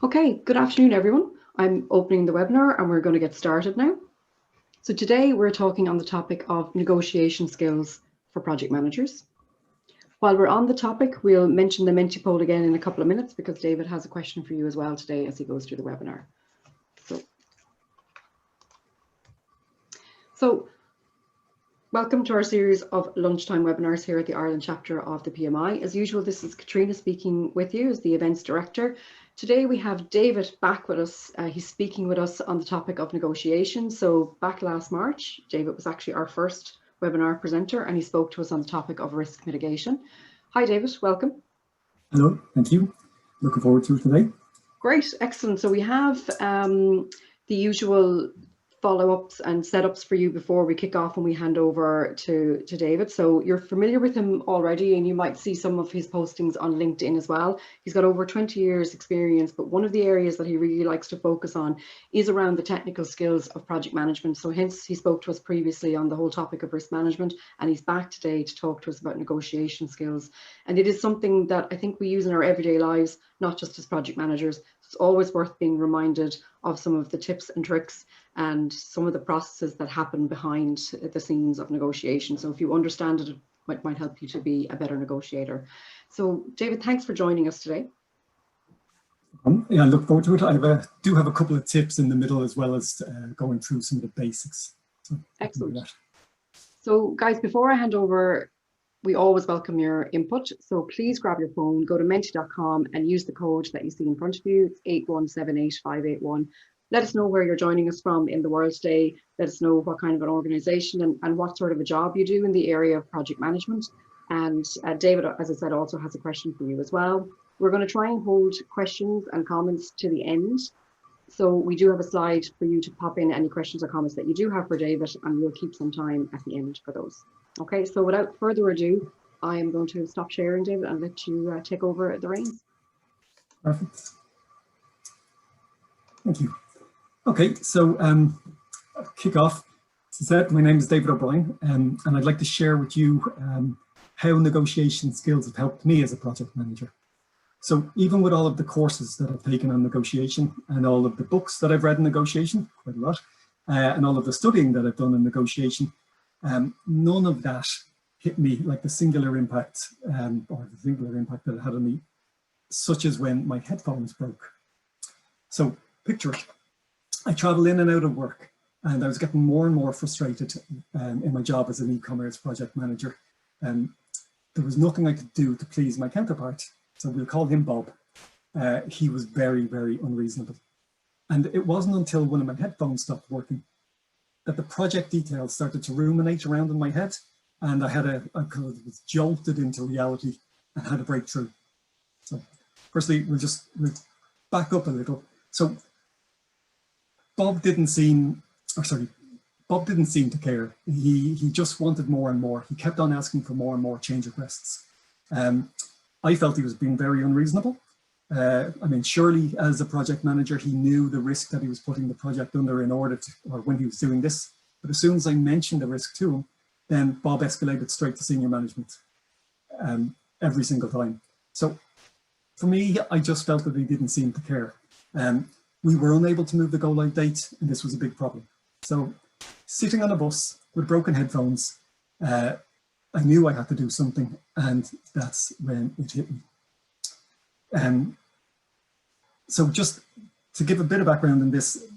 Okay, good afternoon, everyone. I'm opening the webinar and we're going to get started now. So today we're talking on the topic of negotiation skills for project managers. While we're on the topic, we'll mention the Menti poll again in a couple of minutes because David has a question for you as well today as he goes through the webinar. So welcome to our series of lunchtime webinars here at the Ireland Chapter of the PMI. As usual, this is Katrina speaking with you as the events director. Today we have David back with us. He's speaking with us on the topic of negotiation. So back last March, David was actually our first webinar presenter and he spoke to us on the topic of risk mitigation. Hi David, welcome. Hello, thank you. Looking forward to it today. Great, excellent. So we have the usual follow-ups and setups for you before we kick off and we hand over to David. So you're familiar with him already and you might see some of his postings on LinkedIn as well. He's got over 20 years experience, but one of the areas that he really likes to focus on is around the technical skills of project management. So hence he spoke to us previously on the whole topic of risk management and he's back today to talk to us about negotiation skills. And it is something that I think we use in our everyday lives, not just as project managers. It's always worth being reminded of some of the tips and tricks and some of the processes that happen behind the scenes of negotiation. So if you understand it, it might help you to be a better negotiator. So David, thanks for joining us today. Yeah, I look forward to it. I do have a couple of tips in the middle as well as going through some of the basics. So excellent. So guys, before I hand over, we always welcome your input. So please grab your phone, go to menti.com and use the code that you see in front of you. It's 8178581. Let us know where you're joining us from in the world today. Let us know what kind of an organization and what sort of a job you do in the area of project management. And David, as I said, also has a question for you as well. We're going to try and hold questions and comments to the end. So we do have a slide for you to pop in any questions or comments that you do have for David, and we'll keep some time at the end for those. Okay, so without further ado, I am going to stop sharing, David, and let you take over the reins. Perfect. Thank you. Okay, so I'll kick off. As I said, my name is David O'Brien, and I'd like to share with you how negotiation skills have helped me as a project manager. So even with all of the courses that I've taken on negotiation and all of the books that I've read in negotiation, quite a lot, and all of the studying that I've done in negotiation, none of that hit me like the singular impact that it had on me, such as when my headphones broke. So picture it. I travel in and out of work and I was getting more and more frustrated in my job as an e-commerce project manager. There was nothing I could do to please my counterpart. So we'll call him Bob. He was very, very unreasonable. And it wasn't until one of my headphones stopped working that the project details started to ruminate around in my head. And I was jolted into reality and had a breakthrough. So firstly, we'll back up a little. So Bob didn't seem to care. He just wanted more and more. He kept on asking for more and more change requests. I felt he was being very unreasonable. I mean, surely as a project manager, he knew the risk that he was putting the project under in order to, or when he was doing this. But as soon as I mentioned the risk to him, then Bob escalated straight to senior management every single time. So for me, I just felt that he didn't seem to care. We were unable to move the go live date, and this was a big problem. So sitting on a bus with broken headphones, I knew I had to do something, and that's when it hit me. So just to give a bit of background in this,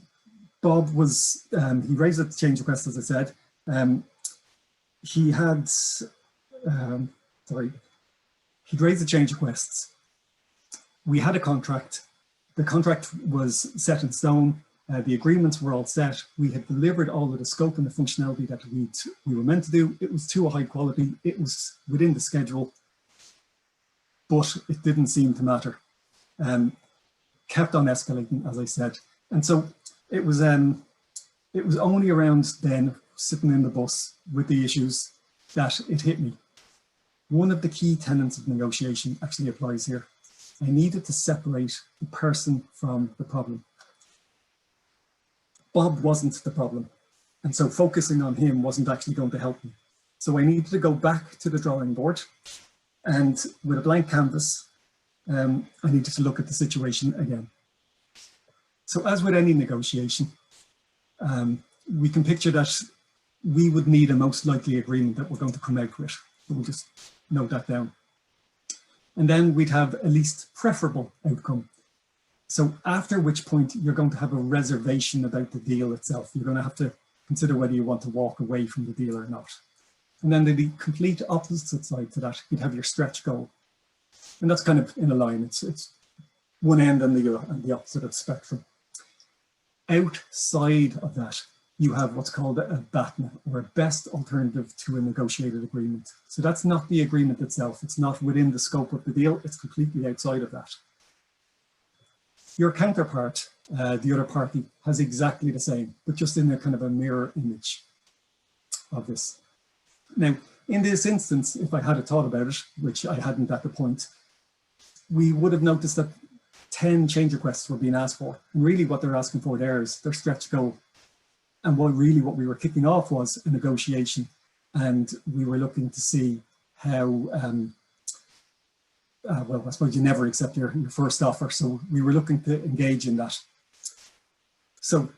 Bob was, he raised a change request, as I said. He'd raised the change requests. We had a contract. The contract was set in stone. The agreements were all set. We had delivered all of the scope and the functionality that we were meant to do. It was to a high quality. It was within the schedule, but it didn't seem to matter. Kept on escalating, as I said. And so it was only around then, sitting in the bus with the issues, that it hit me. One of the key tenets of negotiation actually applies here. I needed to separate the person from the problem. Bob wasn't the problem. And so focusing on him wasn't actually going to help me. So I needed to go back to the drawing board and with a blank canvas, I needed to look at the situation again. So as with any negotiation, we can picture that we would need a most likely agreement that we're going to come out with. So we'll just note that down. And then we'd have a least preferable outcome. So after which point you're going to have a reservation about the deal itself. You're going to have to consider whether you want to walk away from the deal or not. And then the complete opposite side to that, you'd have your stretch goal. And that's kind of in a line. It's one end and the opposite of the spectrum. Outside of that, you have what's called a BATNA, or a best alternative to a negotiated agreement. So that's not the agreement itself. It's not within the scope of the deal. It's completely outside of that. Your counterpart, the other party, has exactly the same, but just in a kind of a mirror image of this. Now, in this instance, if I had thought about it, which I hadn't at the point, we would have noticed that 10 change requests were being asked for. And really what they're asking for there is their stretch goal. And what we were kicking off was a negotiation, and we were looking to see how, well, I suppose you never accept your first offer. So we were looking to engage in that. So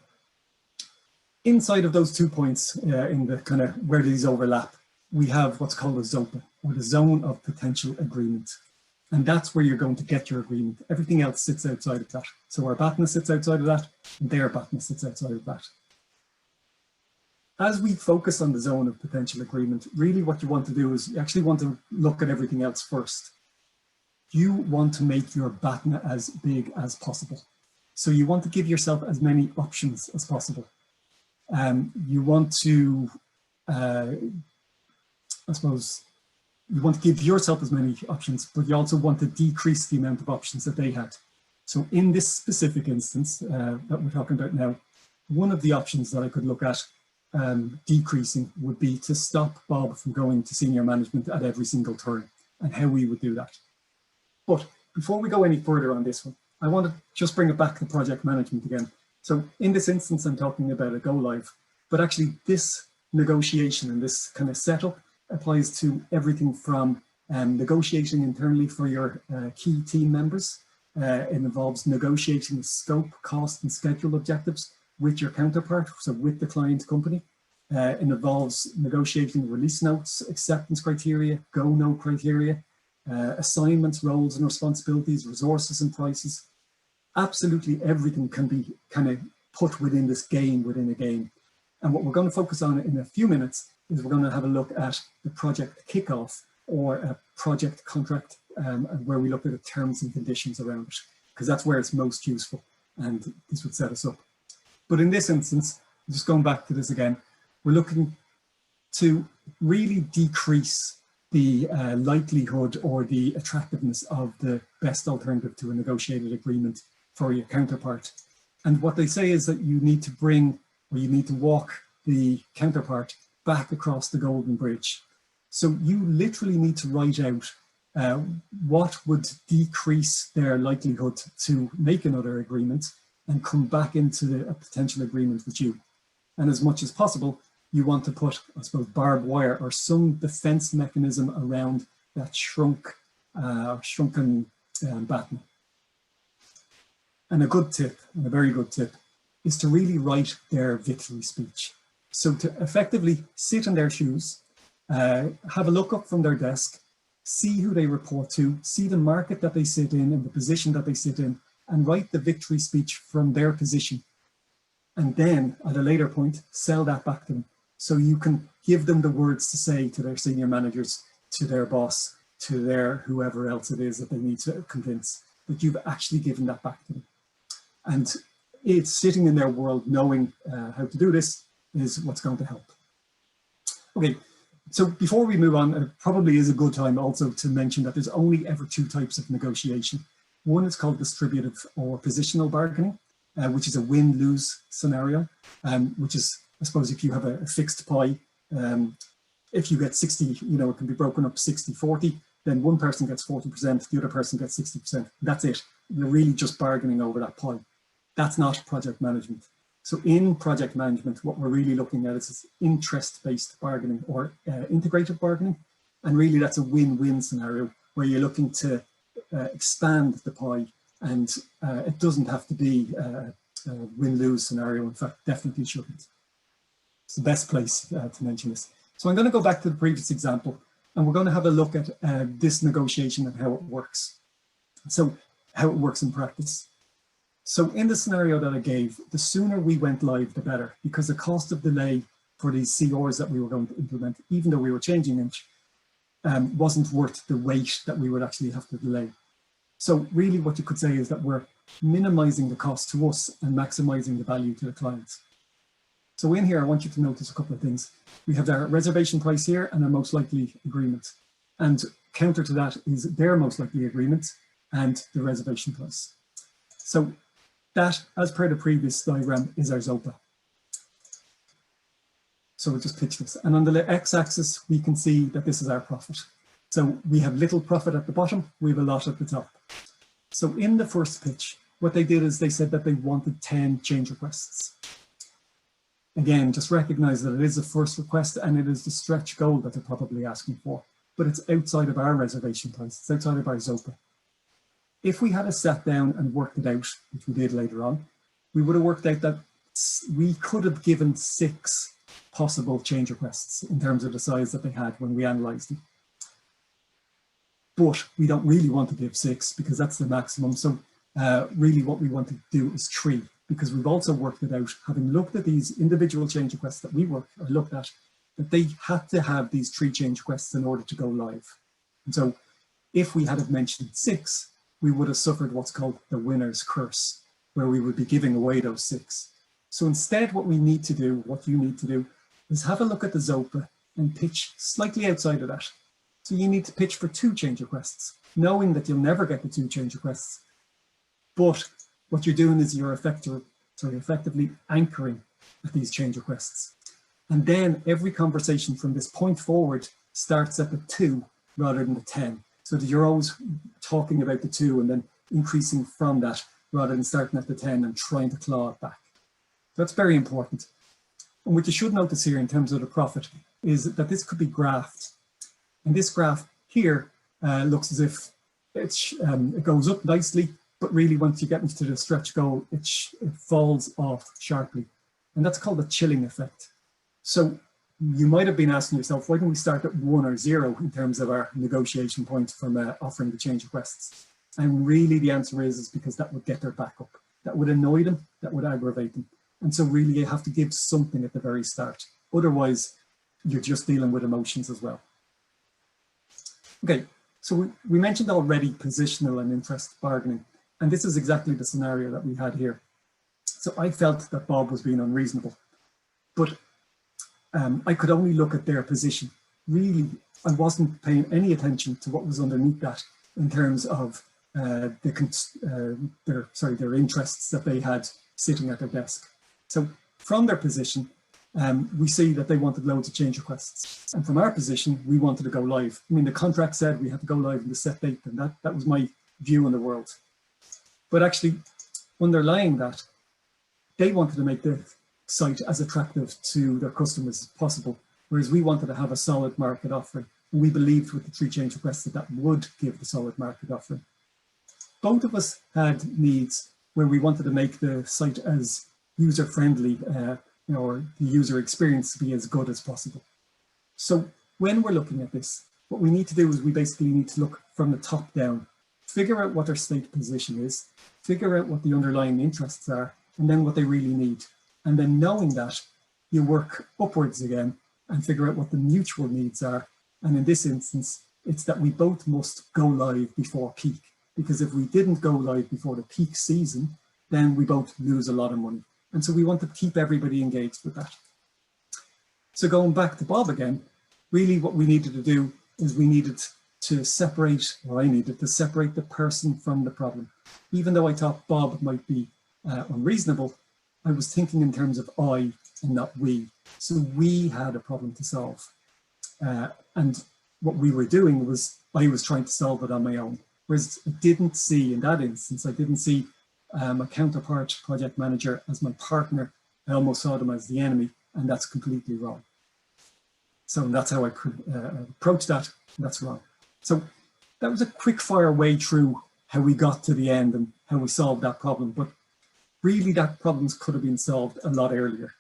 inside of those 2 points in the kind of where these overlap, we have what's called a ZOPA, or the zone of potential agreement. And that's where you're going to get your agreement. Everything else sits outside of that. So our BATNA sits outside of that, and their BATNA sits outside of that. As we focus on the zone of potential agreement, really what you want to do is you actually want to look at everything else first. You want to make your BATNA as big as possible. So you want to give yourself as many options as possible. You want to, I suppose, you want to give yourself as many options, but you also want to decrease the amount of options that they had. So in this specific instance that we're talking about now, one of the options that I could look at decreasing would be to stop Bob from going to senior management at every single turn, and how we would do that. But before we go any further on this one, I want to just bring it back to project management again. So in this instance, I'm talking about a go live, but actually this negotiation and this kind of setup applies to everything from negotiating internally for your key team members. It involves negotiating the scope, cost, and schedule objectives with your counterpart, so with the client company. It involves negotiating release notes, acceptance criteria, go-no criteria, assignments, roles and responsibilities, resources and prices. Absolutely everything can be kind of put within this game, within a game. And what we're going to focus on in a few minutes is we're going to have a look at the project kickoff, or a project contract, where we look at the terms and conditions around it, because that's where it's most useful, and this would set us up. But in this instance, just going back to this again, we're looking to really decrease the likelihood or the attractiveness of the best alternative to a negotiated agreement for your counterpart. And what they say is that you need to bring, or you need to walk the counterpart back across the golden bridge. So you literally need to write out what would decrease their likelihood to make another agreement and come back into a potential agreement with you. And as much as possible, you want to put, I suppose, barbed wire or some defense mechanism around that shrunken BATNA. And a good tip, and a very good tip, is to really write their victory speech. So to effectively sit in their shoes, have a look up from their desk, see who they report to, see the market that they sit in and the position that they sit in, and write the victory speech from their position. And then at a later point, sell that back to them. So you can give them the words to say to their senior managers, to their boss, to their whoever else it is that they need to convince, that you've actually given that back to them. And it's sitting in their world, knowing how to do this is what's going to help. Okay, so before we move on, it probably is a good time also to mention that there's only ever two types of negotiation. One is called distributive or positional bargaining, which is a win-lose scenario, which is, I suppose, if you have a fixed pie, if you get 60, you know, it can be broken up 60-40, then one person gets 40%, the other person gets 60%. That's it. You're really just bargaining over that pie. That's not project management. So in project management, what we're really looking at is interest-based bargaining, or integrated bargaining. And really that's a win-win scenario where you're looking to expand the pie, and it doesn't have to be win-lose scenario. In fact, definitely shouldn't. It's the best place to mention this. So I'm going to go back to the previous example, and we're going to have a look at this negotiation and how it works. So how it works in practice. So in the scenario that I gave, the sooner we went live, the better, because the cost of delay for these CRs that we were going to implement, even though we were changing them, wasn't worth the weight that we would actually have to delay. So really what you could say is that we're minimizing the cost to us and maximizing the value to the clients. So in here, I want you to notice a couple of things. We have our reservation price here and our most likely agreement. And counter to that is their most likely agreement and the reservation price. So that, as per the previous diagram, is our ZOPA. So we'll just pitch this. And on the x-axis, we can see that this is our profit. So we have little profit at the bottom, we have a lot at the top. So in the first pitch, what they did is they said that they wanted 10 change requests. Again, just recognize that it is a first request and it is the stretch goal that they're probably asking for, but it's outside of our reservation price, it's outside of our ZOPA. If we had sat down and worked it out, which we did later on, we would have worked out that we could have given 6 possible change requests in terms of the size that they had when we analysed them. But we don't really want to give 6 because that's the maximum. So really what we want to do is 3, because we've also worked it out, having looked at these individual change requests that we looked at, that they had to have these 3 change requests in order to go live. And so if we had mentioned 6, we would have suffered what's called the winner's curse, where we would be giving away those 6. So instead, what we need to do, what you need to do, is have a look at the ZOPA and pitch slightly outside of that. So you need to pitch for 2 change requests, knowing that you'll never get the 2 change requests. But what you're doing is you're effectively anchoring at these change requests. And then every conversation from this point forward starts at the 2 rather than the 10. So that you're always talking about the 2 and then increasing from that rather than starting at the 10 and trying to claw it back. That's very important. And what you should notice here in terms of the profit is that this could be graphed. And this graph here looks as if it goes up nicely, but really once you get into the stretch goal, it falls off sharply. And that's called the chilling effect. So you might have been asking yourself, why don't we start at 1 or 0 in terms of our negotiation point from offering the change requests? And really the answer is because that would get their back up. That would annoy them, that would aggravate them. And so really you have to give something at the very start. Otherwise, you're just dealing with emotions as well. Okay, so we mentioned already positional and interest bargaining. And this is exactly the scenario that we had here. So I felt that Bob was being unreasonable, but I could only look at their position. Really, I wasn't paying any attention to what was underneath that in terms of their interests that they had sitting at their desk. So from their position, we see that they wanted loads of change requests. And from our position, we wanted to go live. I mean, the contract said we had to go live in the set date, and that was my view on the world. But actually, underlying that, they wanted to make the site as attractive to their customers as possible, whereas we wanted to have a solid market offering. And we believed with the 3 change requests that would give the solid market offering. Both of us had needs where we wanted to make the site as user-friendly, or the user experience to be as good as possible. So when we're looking at this, what we need to do is we basically need to look from the top down, figure out what their state position is, figure out what the underlying interests are, and then what they really need. And then knowing that, you work upwards again and figure out what the mutual needs are. And in this instance, it's that we both must go live before peak. Because if we didn't go live before the peak season, then we both lose a lot of money. And so we want to keep everybody engaged with that. So going back to Bob again, really what we needed to do is we needed to separate, or I needed to separate the person from the problem. Even though I thought Bob might be unreasonable, I was thinking in terms of I and not we. So we had a problem to solve. And what we were doing was, I was trying to solve it on my own. Whereas I didn't see, in that instance, I didn't see a counterpart project manager as my partner. I almost saw them as the enemy, and that's completely wrong. So that's how I could approach that. That's wrong. So that was a quick fire way through how we got to the end and how we solved that problem. But really that problems could have been solved a lot earlier.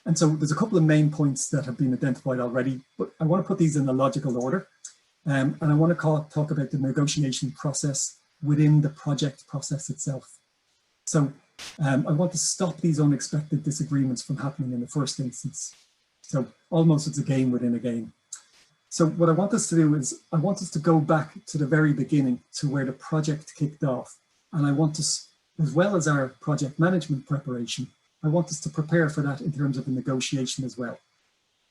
And so there's a couple of main points that have been identified already, but I want to put these in a logical order. And I want to talk about the negotiation process within the project process itself. So I want to stop these unexpected disagreements from happening in the first instance. So almost it's a game within a game. So what I want us to do is I want us to go back to the very beginning, to where the project kicked off. And I want us, as well as our project management preparation, I want us to prepare for that in terms of the negotiation as well.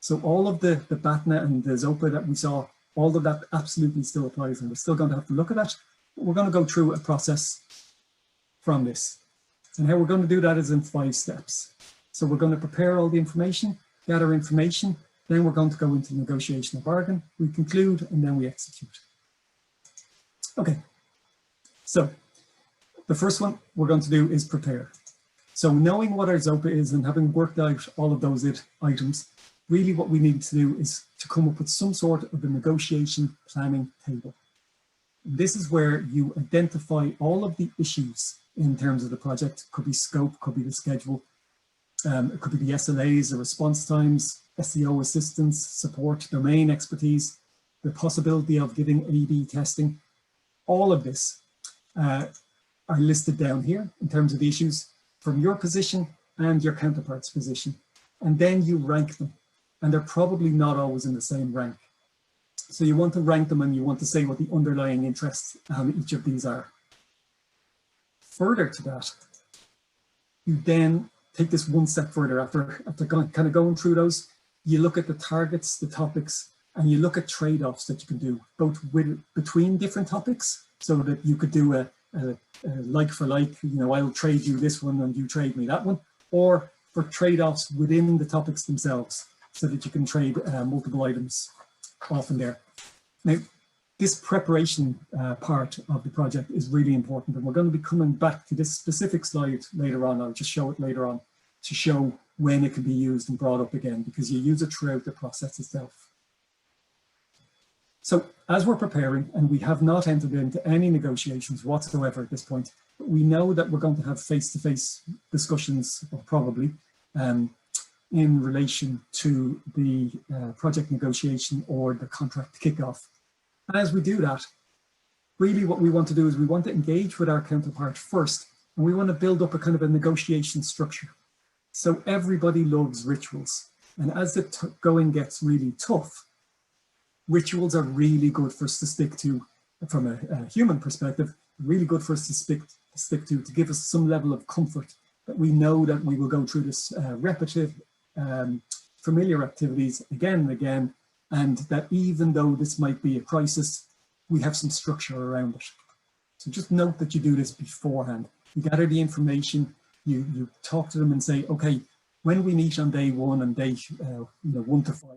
So all of the BATNA and the ZOPA that we saw, all of that absolutely still applies, and we're still going to have to look at that. But we're going to go through a process from this. And how we're going to do that is in 5 steps. So we're going to prepare all the information, gather information, then we're going to go into negotiation of bargain, we conclude, and then we execute. Okay, so the first one we're going to do is prepare. So knowing what our ZOPA is and having worked out all of those items, really what we need to do is to come up with some sort of a negotiation planning table. And this is where you identify all of the issues in terms of the project. Could be scope, could be the schedule, it could be the SLAs, the response times, SEO assistance, support, domain expertise, the possibility of giving A/B testing. All of this are listed down here in terms of the issues from your position and your counterpart's position. And then you rank them. And they're probably not always in the same rank. So you want to rank them and you want to say what the underlying interests each of these are. Further to that, you then take this one step further after kind of going through those. You look at the targets, the topics, and you look at trade-offs that you can do, both between different topics, so that you could do a like for like, you know, I'll trade you this one and you trade me that one, or for trade-offs within the topics themselves, so that you can trade multiple items often there. Now, this preparation part of the project is really important, and we're going to be coming back to this specific slide later on. I'll just show it later on to show when it can be used and brought up again, because you use it throughout the process itself. So as we're preparing, and we have not entered into any negotiations whatsoever at this point, but we know that we're going to have face-to-face discussions, or probably, in relation to the project negotiation or the contract kickoff. As we do that, really what we want to do is we want to engage with our counterpart first, and we want to build up a kind of a negotiation structure. So everybody loves rituals, and as the going gets really tough, rituals are really good for us to stick to from a human perspective, really good for us to stick to give us some level of comfort that we know that we will go through this repetitive, familiar activities again and again, and that even though this might be a crisis, we have some structure around it. So just note that you do this beforehand. You gather the information, you talk to them and say, okay, when we meet on day 1 and day 1 to 5,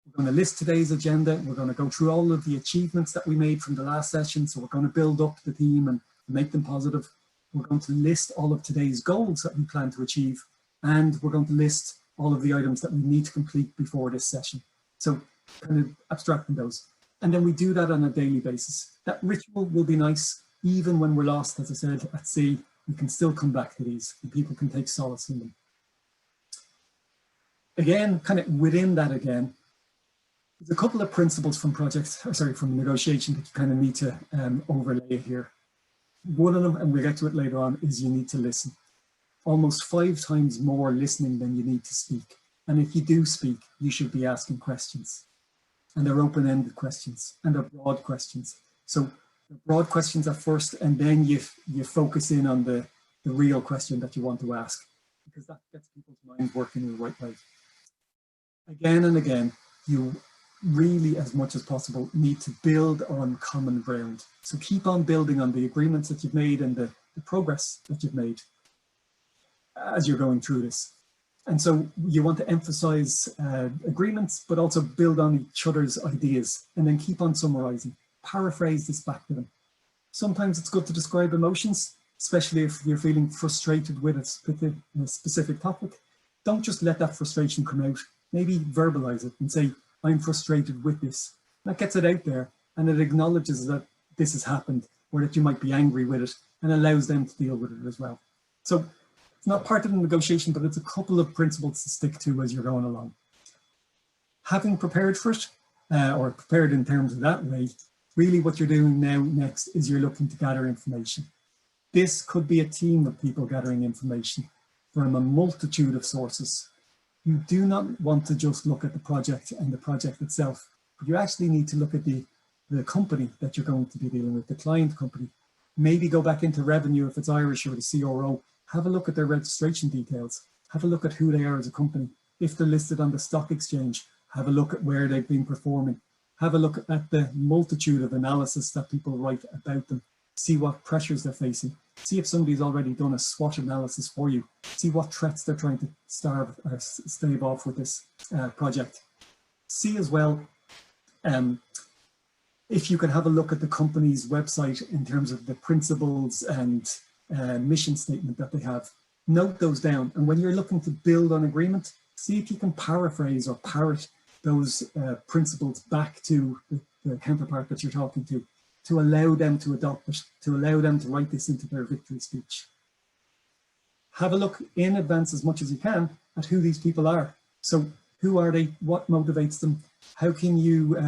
we're going to list today's agenda. We're going to go through all of the achievements that we made from the last session. So we're going to build up the team and make them positive. We're going to list all of today's goals that we plan to achieve. And we're going to list all of the items that we need to complete before this session. So kind of abstracting those. And then we do that on a daily basis. That ritual will be nice, even when we're lost, as I said, at sea. We can still come back to these and people can take solace in them. Again, kind of within that again, there's a couple of principles from from negotiation that you kind of need to overlay here. One of them, and we'll get to it later on, is you need to listen. Almost 5 times more listening than you need to speak. And if you do speak, you should be asking questions. And they're open-ended questions, and they're broad questions. So the broad questions at first, and then you focus in on the real question that you want to ask, because that gets people's minds working in the right way. Again and again, you really, as much as possible, need to build on common ground. So keep on building on the agreements that you've made and the progress that you've made as you're going through this. And so you want to emphasize agreements, but also build on each other's ideas, and then keep on summarizing. Paraphrase this back to them. Sometimes it's good to describe emotions, especially if you're feeling frustrated with a specific topic. Don't just let that frustration come out. Maybe verbalize it and say, I'm frustrated with this. That gets it out there, and it acknowledges that this has happened, or that you might be angry with it, and allows them to deal with it as well. So It's not part of the negotiation, but it's a couple of principles to stick to as you're going along. Having prepared for it, or prepared in terms of that way, really what you're doing now next is you're looking to gather information. This could be a team of people gathering information from a multitude of sources. You do not want to just look at the project and the project itself, but you actually need to look at the company that you're going to be dealing with, the client company. Maybe go back into revenue if it's Irish or the CRO. Have a look at their registration details. Have a look at who they are as a company. If they're listed on the stock exchange, have a look at where they've been performing. Have a look at the multitude of analysis that people write about them. See what pressures they're facing. See if somebody's already done a SWOT analysis for you. See what threats they're trying to stave off with this project. See as well if you can have a look at the company's website in terms of the principles and mission statement that they have. Note those down, and when you're looking to build an agreement, see if you can paraphrase or parrot those principles back to the counterpart that you're talking to allow them to adopt it, to allow them to write this into their victory speech. Have a look in advance as much as you can at who these people are. So who are they? What motivates them? How can you,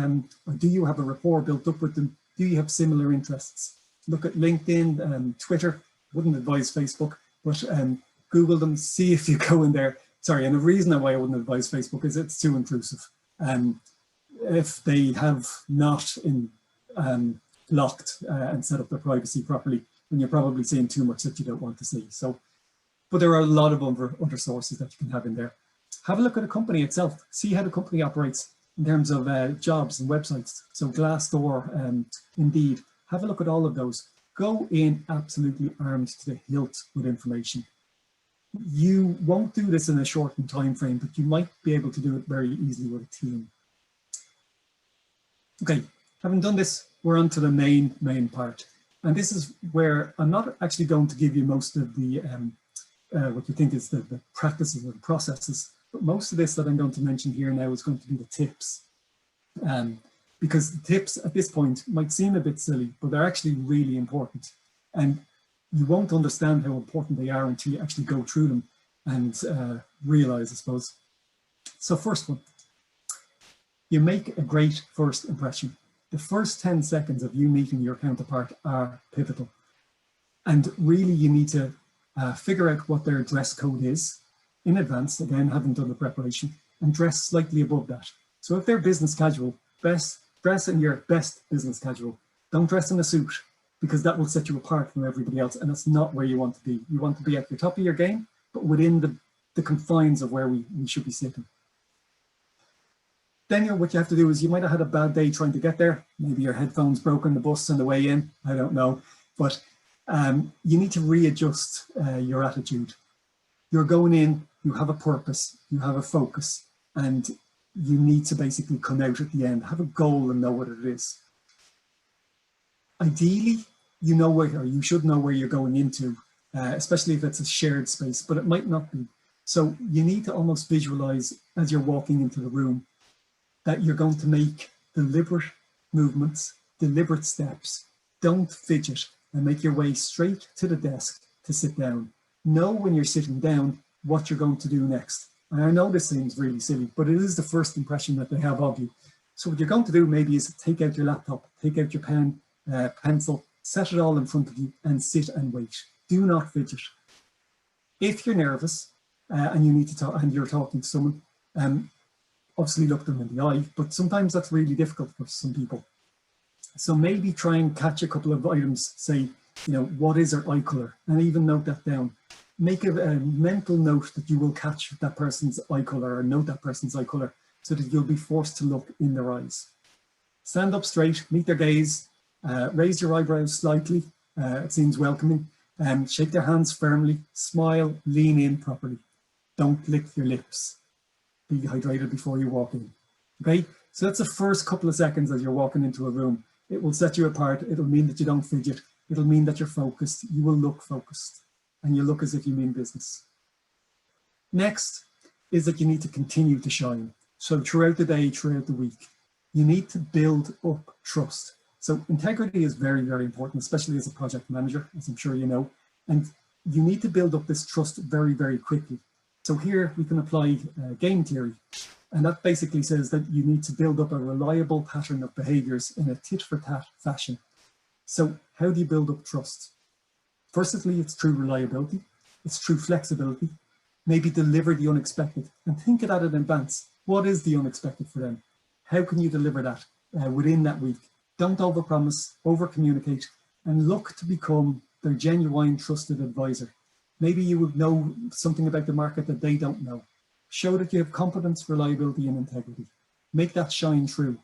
or do you have a rapport built up with them? Do you have similar interests? Look at LinkedIn, Twitter. Wouldn't advise Facebook, but Google them, see if you go in there. Sorry, and the reason why I wouldn't advise Facebook is it's too intrusive. If they have not locked and set up their privacy properly, then you're probably seeing too much that you don't want to see. So, but there are a lot of other sources that you can have in there. Have a look at the company itself. See how the company operates in terms of jobs and websites. So Glassdoor, Indeed. Have a look at all of those. Go in absolutely armed to the hilt with information. You won't do this in a shortened time frame, but you might be able to do it very easily with a team. Okay, having done this, we're on to the main part. And this is where I'm not actually going to give you most of the, what you think is the practices and processes, but most of this that I'm going to mention here now is going to be the tips. Because the tips at this point might seem a bit silly, but they're actually really important. And you won't understand how important they are until you actually go through them and realize, I suppose. So first one, you make a great first impression. The first 10 seconds of you meeting your counterpart are pivotal. And really you need to figure out what their dress code is in advance, again, having done the preparation, and dress slightly above that. So if they're business casual, dress in your best business casual. Don't dress in a suit, because that will set you apart from everybody else, and that's not where you want to be. You want to be at the top of your game, but within the confines of where we should be sitting. Then what you have to do is you might have had a bad day trying to get there. Maybe your headphones broke on the bus on the way in, I don't know. But you need to readjust your attitude. You're going in, you have a purpose, you have a focus, and you need to basically come out at the end, have a goal and know what it is. Ideally, you know where, or you should know where you're going into, especially if it's a shared space, but it might not be. So you need to almost visualize as you're walking into the room that you're going to make deliberate movements, deliberate steps. Don't fidget and make your way straight to the desk to sit down. Know when you're sitting down what you're going to do next. And I know this seems really silly, but it is the first impression that they have of you. So what you're going to do maybe is take out your laptop, take out your pen, pencil, set it all in front of you and sit and wait. Do not fidget. If you're nervous and you need to talk and you're talking to someone, obviously look them in the eye, but sometimes that's really difficult for some people. So maybe try and catch a couple of items, say, you know, what is their eye color? And even note that down. Make a mental note that you will catch that person's eye color or note that person's eye color so that you'll be forced to look in their eyes. Stand up straight, meet their gaze, raise your eyebrows slightly, it seems welcoming, shake their hands firmly, smile, lean in properly. Don't lick your lips. Be hydrated before you walk in. Okay, so that's the first couple of seconds as you're walking into a room. It will set you apart. It'll mean that you don't fidget. It'll mean that you're focused. You will look focused and you look as if you mean business. Next is that you need to continue to shine. So throughout the day, throughout the week, you need to build up trust. So integrity is very, very important, especially as a project manager, as I'm sure you know. And you need to build up this trust very, very quickly. So here we can apply game theory. And that basically says that you need to build up a reliable pattern of behaviors in a tit-for-tat fashion. So how do you build up trust? Firstly, it's through reliability. It's through flexibility. Maybe deliver the unexpected and think about it in advance. What is the unexpected for them? How can you deliver that within that week? Don't overpromise, over-communicate, and look to become their genuine trusted advisor. Maybe you would know something about the market that they don't know. Show that you have competence, reliability, and integrity. Make that shine through.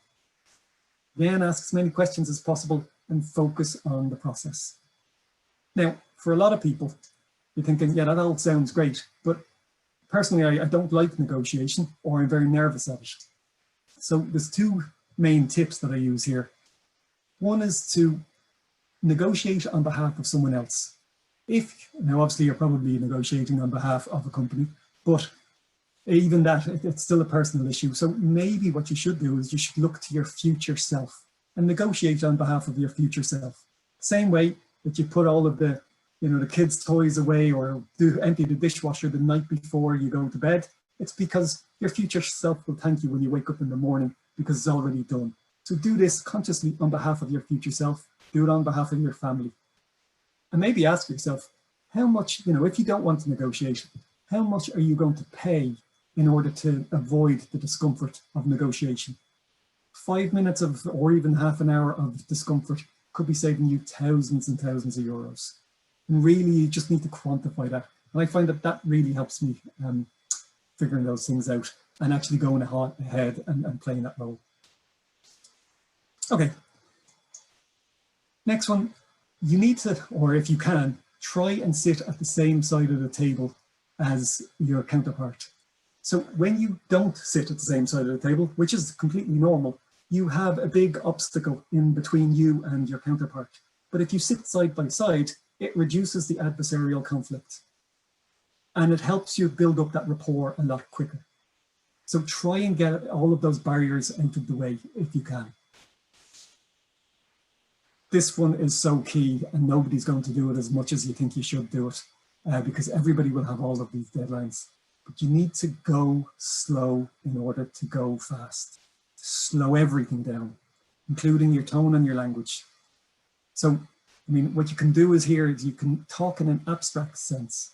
Then ask as many questions as possible and focus on the process. Now, for a lot of people, you're thinking, yeah, that all sounds great, but personally, I don't like negotiation, or I'm very nervous at it. So there's two main tips that I use here. One is to negotiate on behalf of someone else. Now obviously you're probably negotiating on behalf of a company, but even that, it's still a personal issue. So maybe what you should do is you should look to your future self and negotiate on behalf of your future self. Same way that you put all of the kids' toys away or empty the dishwasher the night before you go to bed. It's because your future self will thank you when you wake up in the morning because it's already done. So do this consciously on behalf of your future self. Do it on behalf of your family. And maybe ask yourself, how much, if you don't want to negotiate, how much are you going to pay in order to avoid the discomfort of negotiation? 5 minutes of, or even half an hour of discomfort could be saving you thousands and thousands of euros. And really, you just need to quantify that. And I find that really helps me figuring those things out and actually going ahead and playing that role. Okay. Next one, you need to, or if you can, try and sit at the same side of the table as your counterpart. So when you don't sit at the same side of the table, which is completely normal, you have a big obstacle in between you and your counterpart. But if you sit side by side, it reduces the adversarial conflict and it helps you build up that rapport a lot quicker. So try and get all of those barriers out of the way if you can. This one is so key and nobody's going to do it as much as you think you should do it because everybody will have all of these deadlines. But you need to go slow in order to go fast. Slow everything down, including your tone and your language. So, what you can do is you can talk in an abstract sense.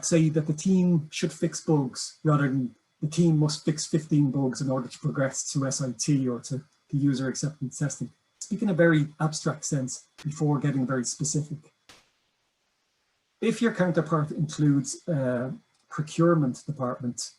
Say that the team should fix bugs rather than the team must fix 15 bugs in order to progress to SIT or to user acceptance testing. Speak in a very abstract sense before getting very specific. If your counterpart includes procurement department,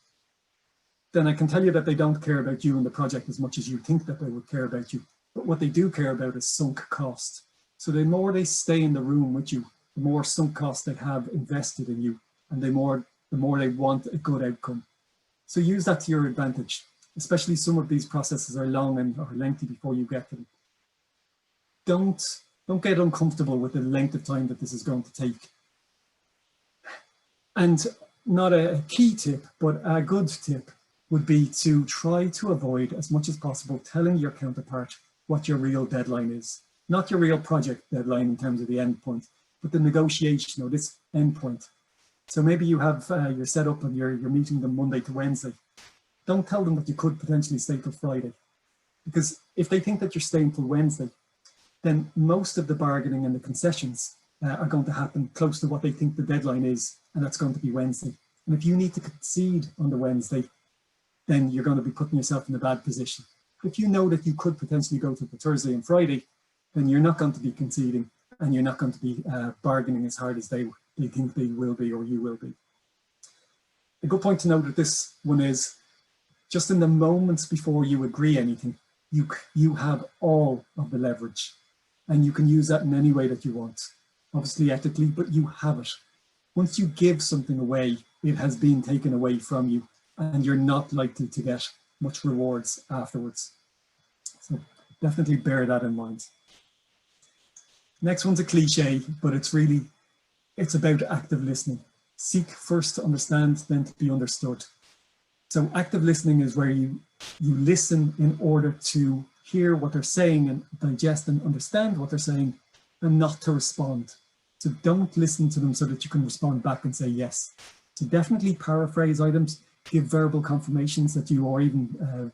then I can tell you that they don't care about you and the project as much as you think that they would care about you. But what they do care about is sunk cost. So the more they stay in the room with you, the more sunk cost they have invested in you, and the more they want a good outcome. So use that to your advantage, especially some of these processes are long and or lengthy before you get to them. Don't get uncomfortable with the length of time that this is going to take. And not a key tip, but a good tip would be to try to avoid as much as possible telling your counterpart what your real deadline is. Not your real project deadline in terms of the end point, but the negotiation or this end point. So maybe you have your setup and you're meeting them Monday to Wednesday. Don't tell them that you could potentially stay till Friday. Because if they think that you're staying till Wednesday, then most of the bargaining and the concessions are going to happen close to what they think the deadline is, and that's going to be Wednesday. And if you need to concede on the Wednesday, then you're going to be putting yourself in a bad position. If you know that you could potentially go to the Thursday and Friday, then you're not going to be conceding and you're not going to be bargaining as hard as they think they will be or you will be. A good point to note that this one is just in the moments before you agree anything, you have all of the leverage and you can use that in any way that you want, obviously ethically, but you have it. Once you give something away, it has been taken away from you and you're not likely to get much rewards afterwards. So definitely bear that in mind. Next one's a cliche, but it's about active listening. Seek first to understand, then to be understood. So active listening is where you listen in order to hear what they're saying and digest and understand what they're saying and not to respond. So don't listen to them so that you can respond back and say yes. So definitely paraphrase items, give verbal confirmations that you, or even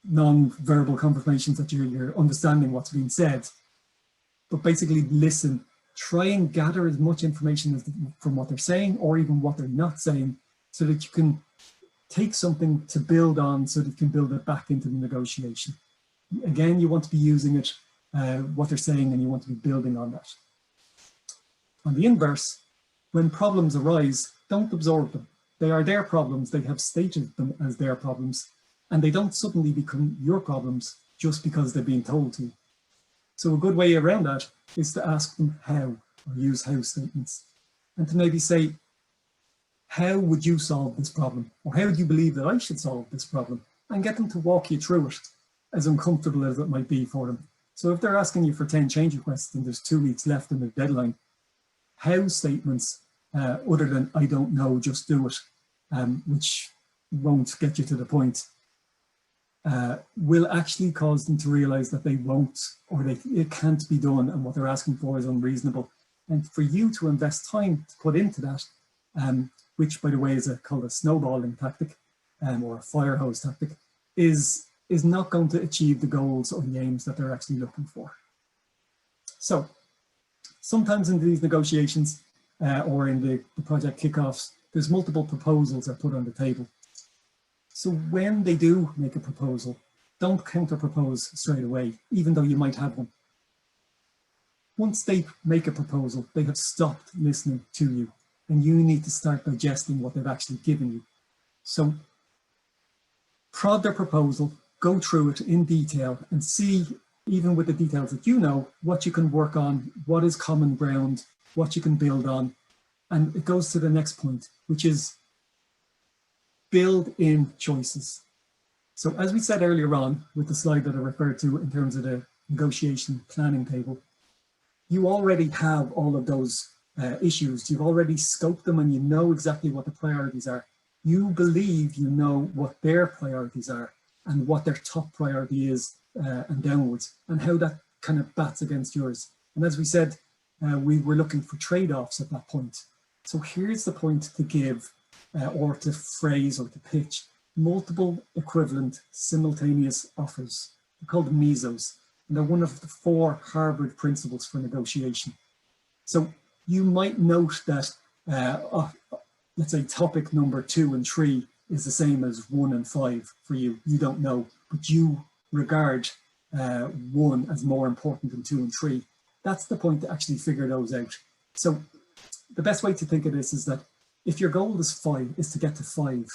non-verbal confirmations that you're understanding what's being said. But basically listen, try and gather as much information from what they're saying or even what they're not saying, so that you can take something to build on, so that you can build it back into the negotiation. Again, you want to be using it, what they're saying, and you want to be building on that. On the inverse, when problems arise, don't absorb them. They are their problems. They have stated them as their problems, and they don't suddenly become your problems just because they're being told to. So a good way around that is to ask them how, or use how statements, and to maybe say, how would you solve this problem? Or how do you believe that I should solve this problem? And get them to walk you through it, as uncomfortable as it might be for them. So if they're asking you for 10 change requests and there's 2 weeks left in the deadline, how statements, other than I don't know, just do it, which won't get you to the point, will actually cause them to realize that they won't, or it can't be done, and what they're asking for is unreasonable. And for you to invest time to put into that, which by the way is called a snowballing tactic, or a fire hose tactic, is not going to achieve the goals or the aims that they're actually looking for. So sometimes in these negotiations or in the project kickoffs, there's multiple proposals that are put on the table. So when they do make a proposal, don't counter-propose straight away, even though you might have one. Once they make a proposal, they have stopped listening to you, and you need to start digesting what they've actually given you. So prod their proposal, go through it in detail, and see, even with the details that you know, what you can work on, what is common ground, what you can build on. And it goes to the next point, which is build in choices. So as we said earlier on with the slide that I referred to in terms of the negotiation planning table, you already have all of those issues. You've already scoped them and you know exactly what the priorities are. You believe you know what their priorities are and what their top priority is and downwards, and how that kind of bats against yours. And as we said, we were looking for trade-offs at that point. So here's the point to give or to phrase or to pitch multiple equivalent simultaneous offers. They're called mesos, and they're one of the 4 Harvard principles for negotiation. So you might note that, let's say topic number 2 and 3 is the same as 1 and 5 for you. You don't know, but you regard 1 as more important than 2 and 3. That's the point to actually figure those out. So the best way to think of this is that if your goal is to get to 5,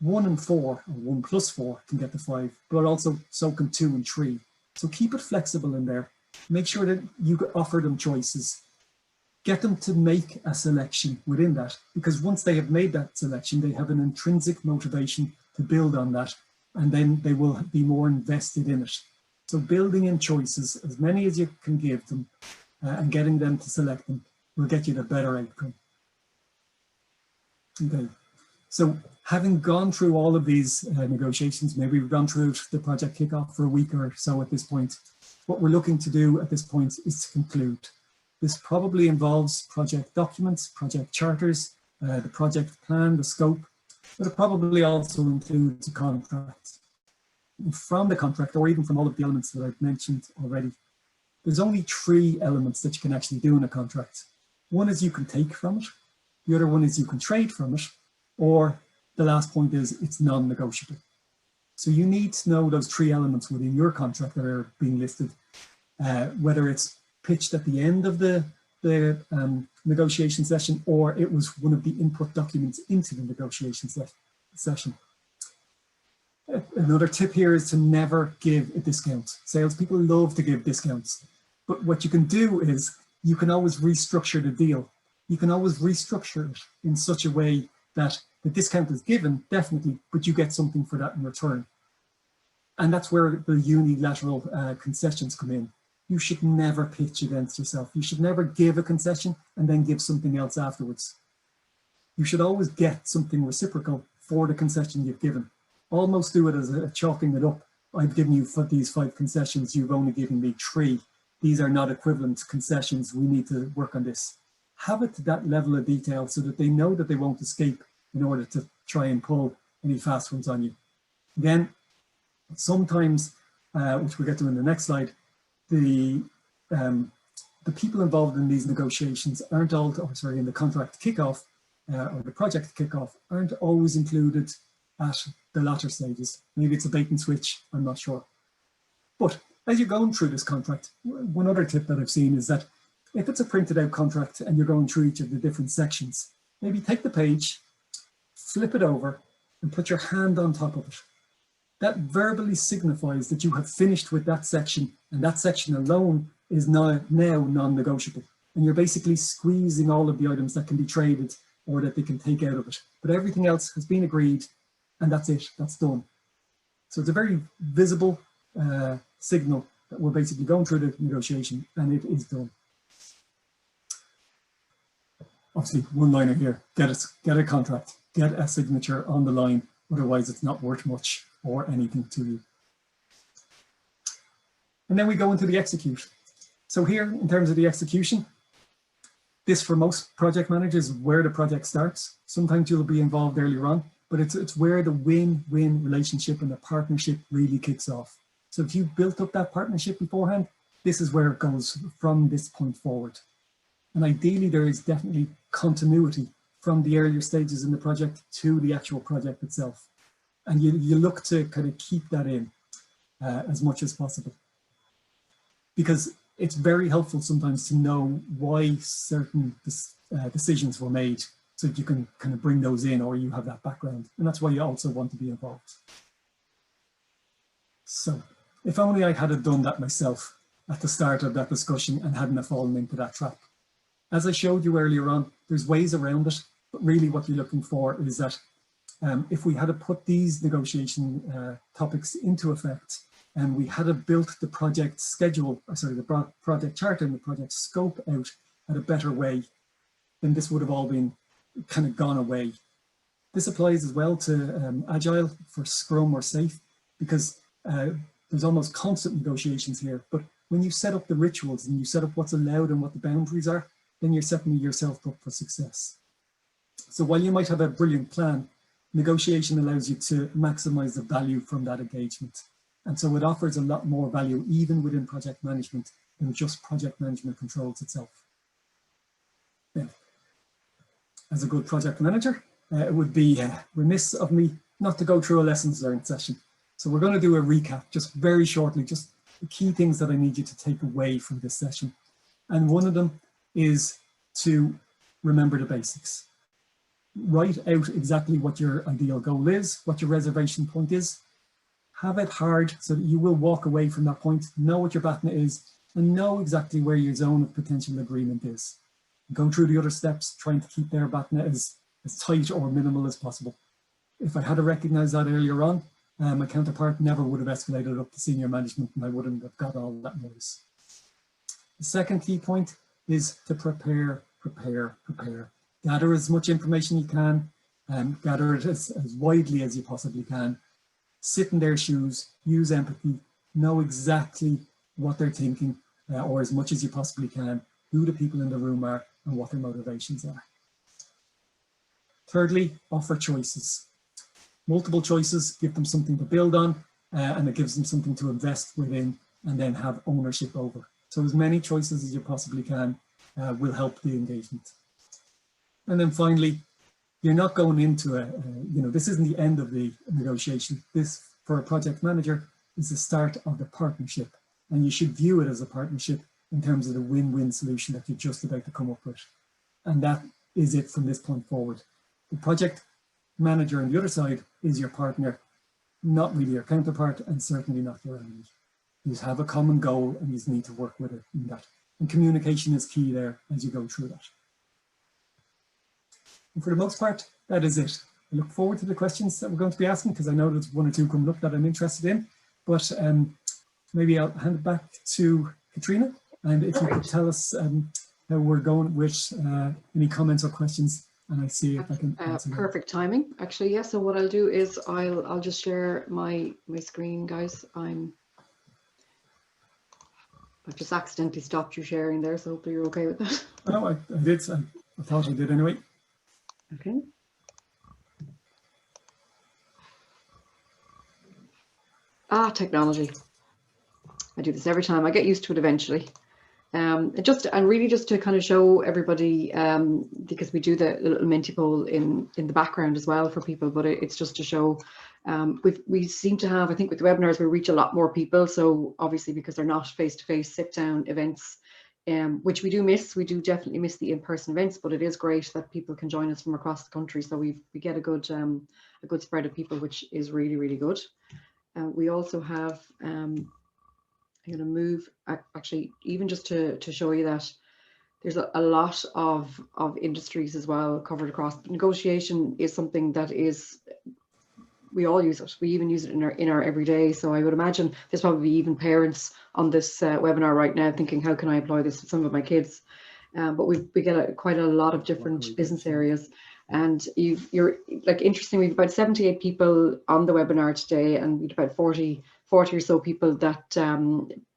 1 and 4, or 1 plus 4 can get to 5, but also so can 2 and 3. So keep it flexible in there. Make sure that you offer them choices. Get them to make a selection within that, because once they have made that selection, they have an intrinsic motivation to build on that, and then they will be more invested in it. So building in choices, as many as you can give them, and getting them to select them will get you the better outcome. Okay, so having gone through all of these negotiations, maybe we've gone through the project kickoff for a week or so at this point, what we're looking to do at this point is to conclude. This probably involves project documents, project charters, the project plan, the scope, but it probably also includes a contract. And from the contract, or even from all of the elements that I've mentioned already, there's only 3 elements that you can actually do in a contract. One is you can take from it, the other one is you can trade from it, or the last point is it's non-negotiable. So you need to know those 3 elements within your contract that are being listed, whether it's pitched at the end of the negotiation session, or it was one of the input documents into the negotiation session. Another tip here is to never give a discount. Salespeople love to give discounts, but what you can do is you can always restructure the deal. You can always restructure it in such a way that the discount is given, definitely, but you get something for that in return. And that's where the unilateral concessions come in. You should never pitch against yourself. You should never give a concession and then give something else afterwards. You should always get something reciprocal for the concession you've given. Almost do it as a chalking it up. I've given you these 5 concessions, you've only given me 3. these are not equivalent concessions, we need to work on this. Have it to that level of detail so that they know that they won't escape in order to try and pull any fast ones on you. Again, sometimes, which we'll get to in the next slide, the people involved in these negotiations aren't all, in the contract kickoff or the project kickoff aren't always included at the latter stages. Maybe it's a bait and switch, I'm not sure. But as you're going through this contract, one other tip that I've seen is that if it's a printed out contract and you're going through each of the different sections, maybe take the page, flip it over and put your hand on top of it. That verbally signifies that you have finished with that section, and that section alone is now non-negotiable. And you're basically squeezing all of the items that can be traded or that they can take out of it. But everything else has been agreed, and that's it, that's done. So it's a very visible signal that we're basically going through the negotiation and it is done. Obviously, one liner here, get a contract, get a signature on the line, otherwise it's not worth much or anything to you. And then we go into the execute. So here, in terms of the execution, this for most project managers is where the project starts. Sometimes you'll be involved earlier on, but it's where the win-win relationship and the partnership really kicks off. So if you built up that partnership beforehand, this is where it goes from this point forward. And ideally, there is definitely continuity from the earlier stages in the project to the actual project itself. And you look to kind of keep that in as much as possible. Because it's very helpful sometimes to know why certain decisions were made so that you can kind of bring those in or you have that background. And that's why you also want to be involved. So if only I had done that myself at the start of that discussion and hadn't fallen into that trap. As I showed you earlier on, there's ways around it, but really what you're looking for is that if we had to put these negotiation topics into effect and we had to built the project schedule, the project chart and the project scope out at a better way, then this would have all been kind of gone away. This applies as well to Agile for Scrum or Safe, because there's almost constant negotiations here. But when you set up the rituals and you set up what's allowed and what the boundaries are, then you're setting yourself up for success. So while you might have a brilliant plan, negotiation allows you to maximize the value from that engagement. And so it offers a lot more value even within project management than just project management controls itself. Then, as a good project manager, it would be remiss of me not to go through a lessons learned session. So we're going to do a recap just very shortly, just the key things that I need you to take away from this session. And one of them is to remember the basics. Write out exactly what your ideal goal is, what your reservation point is. Have it hard so that you will walk away from that point, know what your BATNA is, and know exactly where your zone of potential agreement is. Go through the other steps, trying to keep their BATNA as tight or minimal as possible. If I had to recognize that earlier on, my counterpart never would have escalated up to senior management and I wouldn't have got all that noise. The second key point is to prepare. Gather as much information you can, gather it as widely as you possibly can. Sit in their shoes, use empathy, know exactly what they're thinking, or as much as you possibly can, who the people in the room are and what their motivations are. Thirdly, offer choices. Multiple choices, give them something to build on, and it gives them something to invest within and then have ownership over. So as many choices as you possibly can will help the engagement. And then finally, you're not going into this isn't the end of the negotiation. This, for a project manager, is the start of the partnership. And you should view it as a partnership in terms of the win-win solution that you're just about to come up with. And that is it from this point forward. The project manager on the other side is your partner, not really your counterpart, and certainly not your enemy. You have a common goal and you need to work with it in that. And communication is key there as you go through that. And for the most part, that is it. I look forward to the questions that we're going to be asking because I know there's one or two coming up that I'm interested in. But maybe I'll hand it back to Katrina. And if you could tell us how we're going with any comments or questions, and I see if I can answer them. Perfect timing, actually. Yeah. So what I'll do is I'll just share my screen, guys. I've just accidentally stopped you sharing there, so hopefully you're okay with that. Oh, I did. I thought I did anyway. Okay. Technology. I do this every time. I get used to it eventually. And really just to kind of show everybody, because we do the little Menti poll in the background as well for people, but it's just to show. We seem to have, I think with the webinars, we reach a lot more people. So obviously because they're not face-to-face sit-down events, which we do miss. We do definitely miss the in-person events, but it is great that people can join us from across the country. So we get a good spread of people, which is really, really good. We also have, I'm going to move actually even just to show you that there's a lot of industries as well covered across. Negotiation is something that is, we all use it. We even use it in our everyday. So I would imagine there's probably even parents on this webinar right now thinking, how can I apply this with some of my kids? But we get quite a lot of different business areas. And you're like, interesting, we've about 78 people on the webinar today, and we've about 40 or so people that